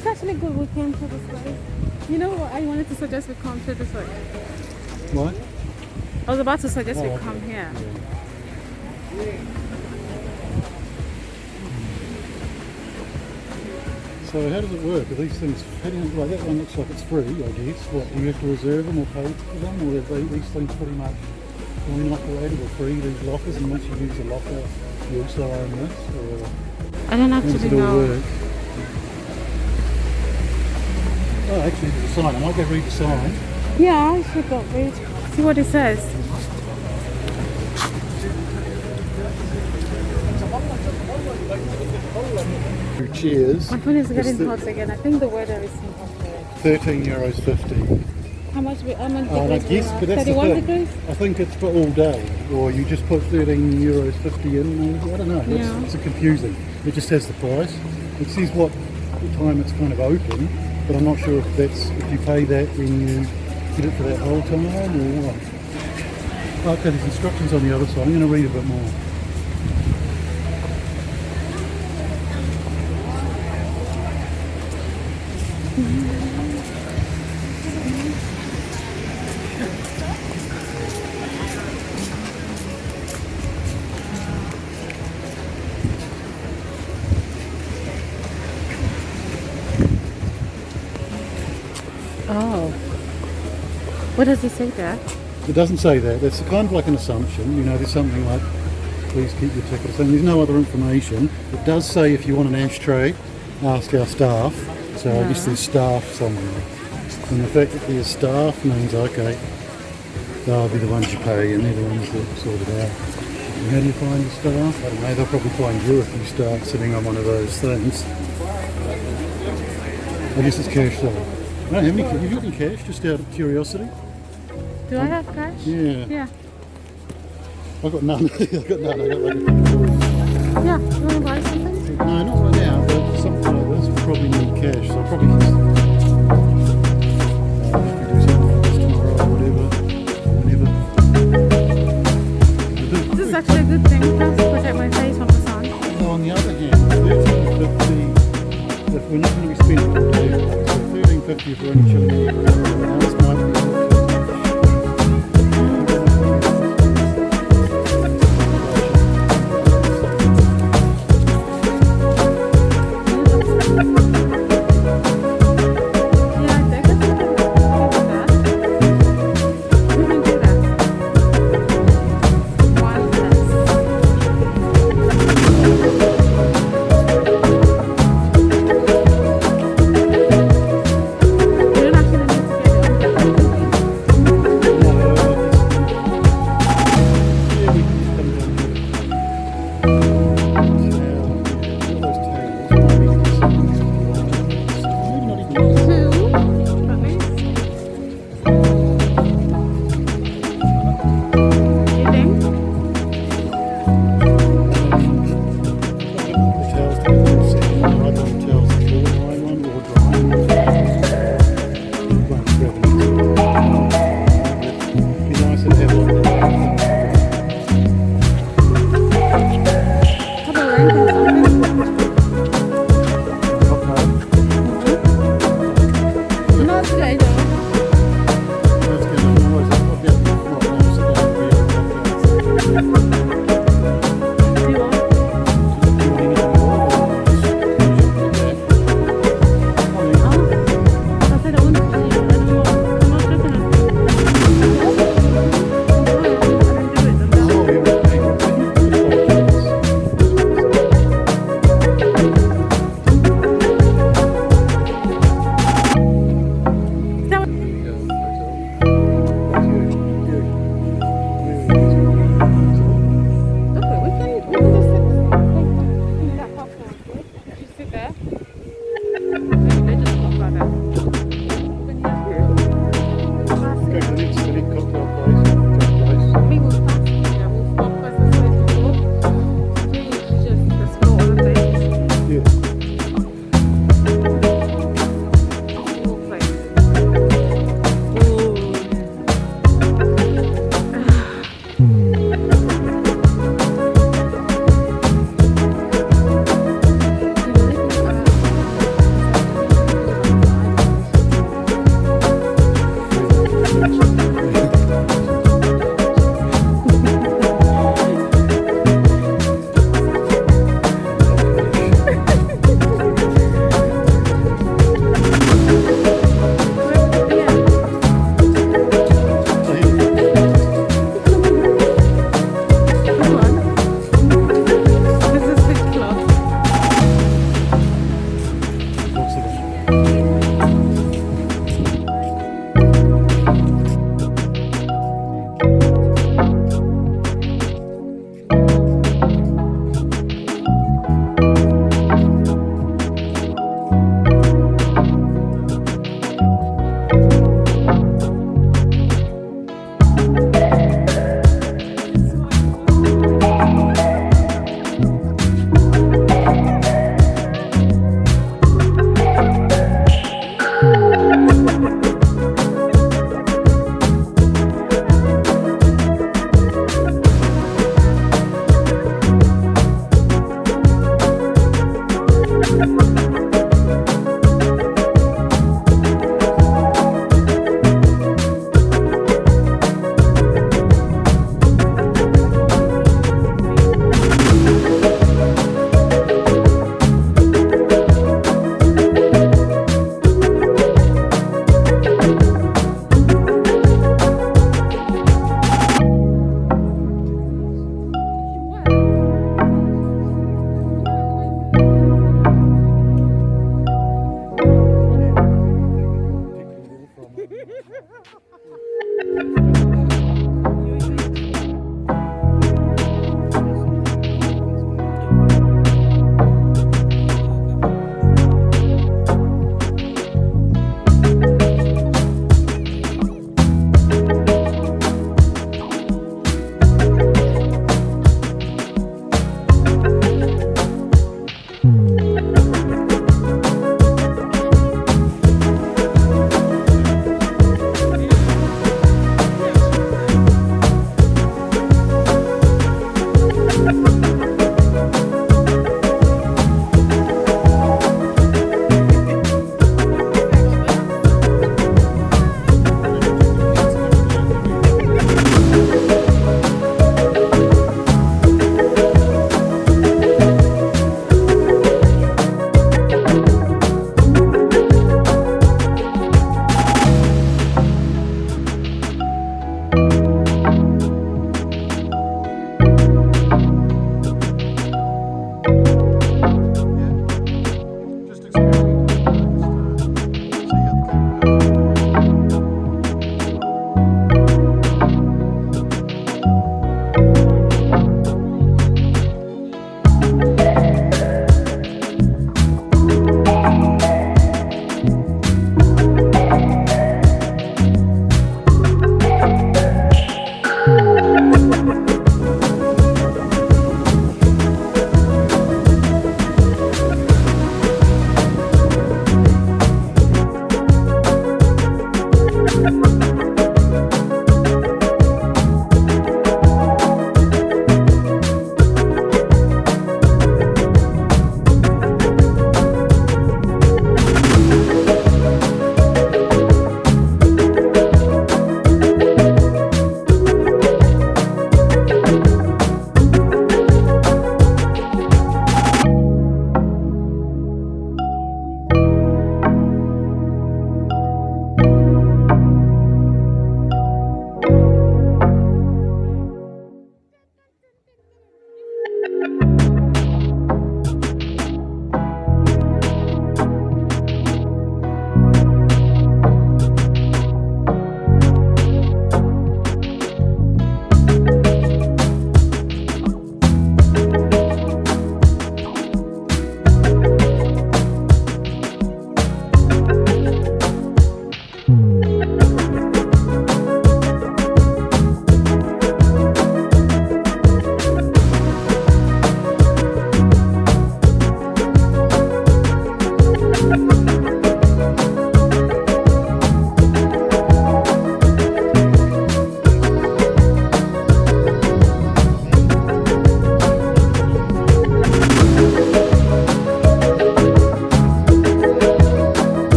It's actually good we came to this place. You know what? I wanted to suggest we come to this way. What? I was about to suggest we okay. come here. Yeah. So how does it work? Are these things fitting? Like that one looks like it's free, I guess. What, do you have to reserve them or pay for them? Or are these things pretty much coin operated or free, these lockers, and once you use a locker, you also own this? Or I don't how does actually it all know. work? Oh, actually there's a sign. I might go read the sign. Yeah, I should go read. See what it says. Cheers. My phone is getting It's hot again. I think the weather is too hot for it. €13.50. How much And I degrees? guess, but that's the 31 thing. degrees? I think it's for all day, or you just put €13.50 in. Maybe. I don't know. Yeah. It's confusing. It just has the price. It says what time it's kind of open, but I'm not sure if you pay that when you get it for that whole time or what. Okay, there's instructions on the other side. I'm going to read a bit more. Oh. What does it say there? It doesn't say that. It's kind of like an assumption. You know, there's something like, please keep your tickets. And there's no other information. It does say if you want an ashtray, ask our staff. So I guess there's staff somewhere. And the fact that there's staff means, okay, they'll be the ones you pay and they're the ones that sort it out. And how do you find the staff? I don't know, they'll probably find you if you start sitting on one of those things. I guess it's cash though. I don't have any, have you got any cash, just out of curiosity? Do I have cash? Yeah. Yeah. I've got none. I've got none. I got like Yeah. You want to buy something? no, not right now, but something like this will probably need cash, so I'll probably just if we do something like this tomorrow or whatever, whenever. This is actually a good thing. It helps to protect my face from the sun. So on the other hand, $13.50, if we're not going to be spending all day, so $13.50 if we're only chilling here for an hour, this might be helpful.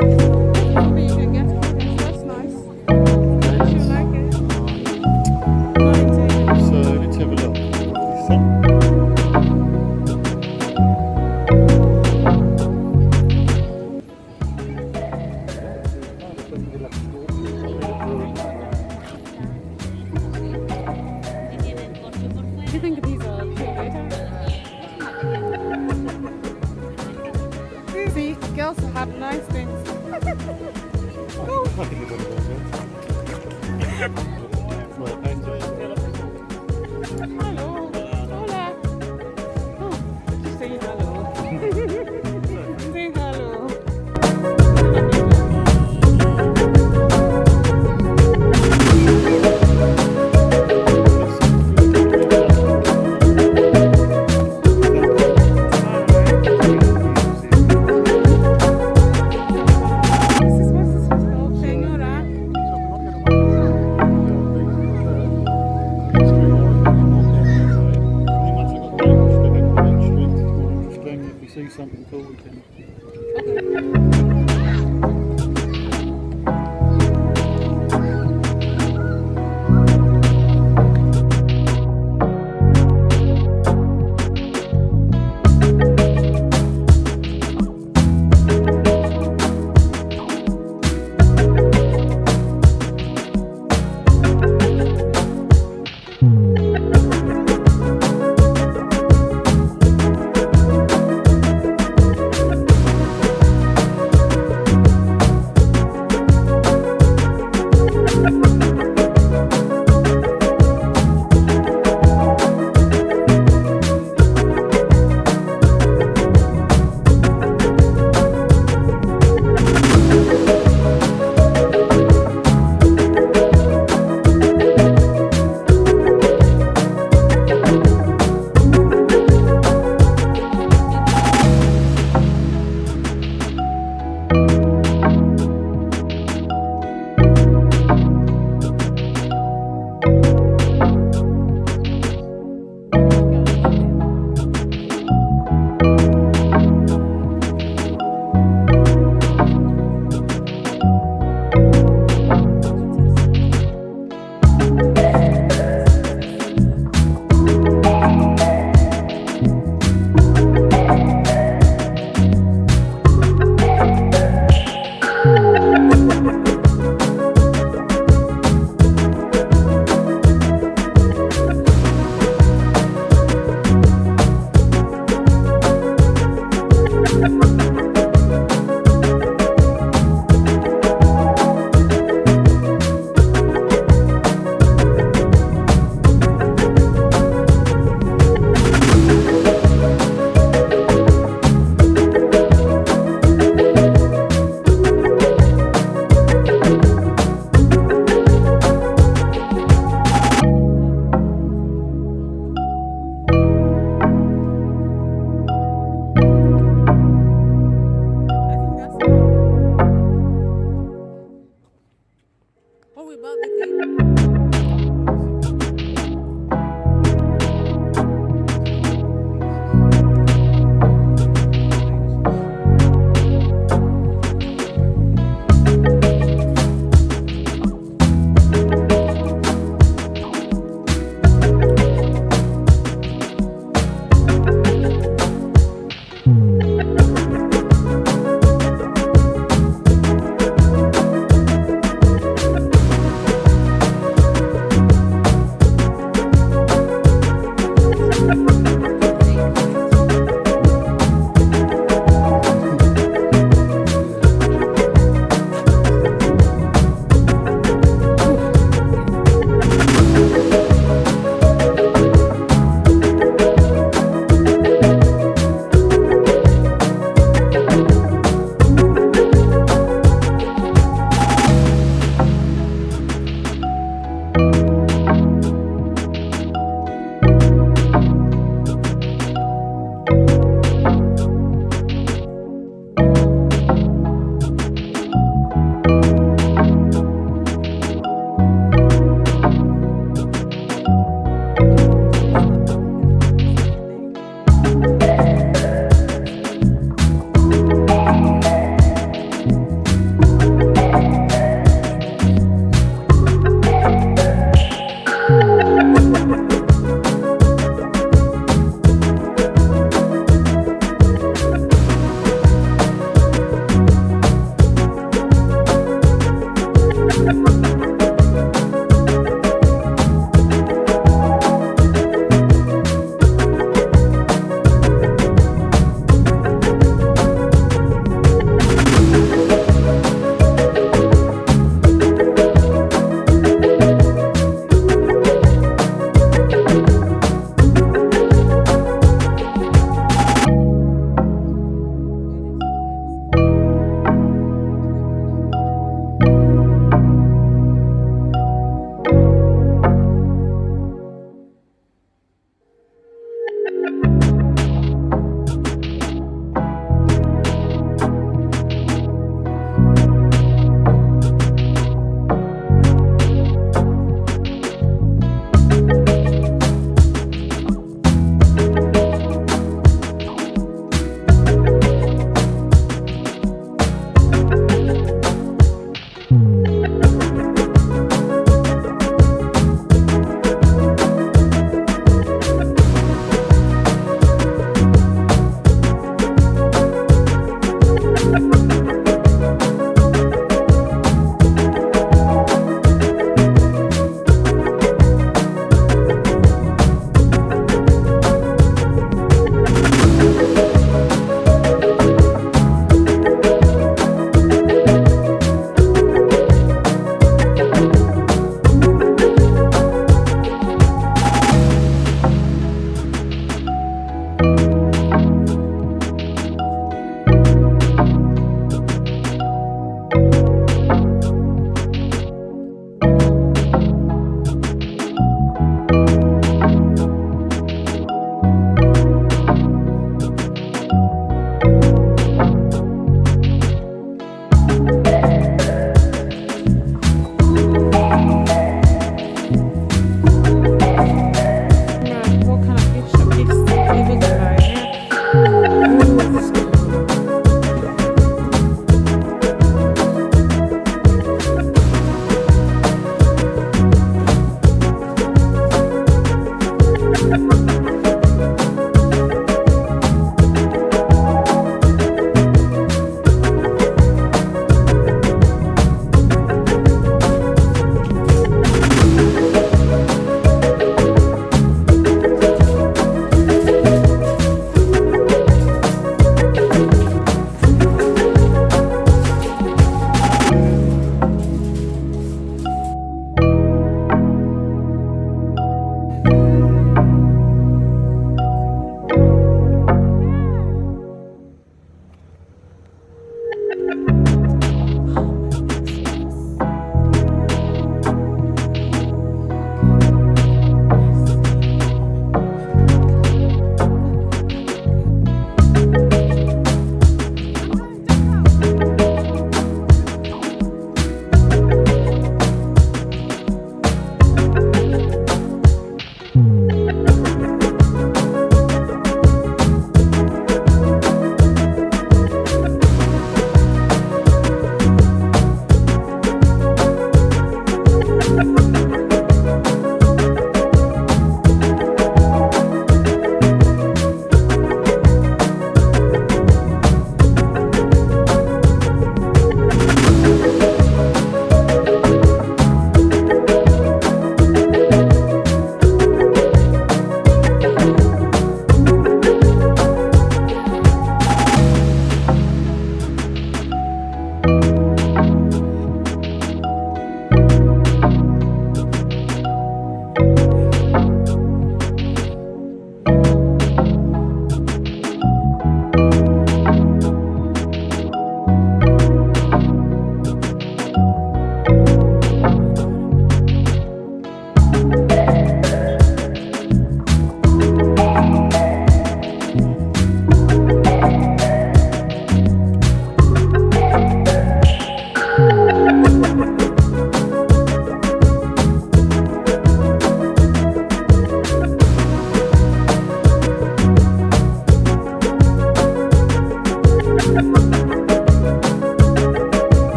Maybe you can get it. That's nice. I should like it. Not into So let's have a look. This one. Do you think these are cute? See, girls have nice things. I think it's one of those, yeah. Well, painted.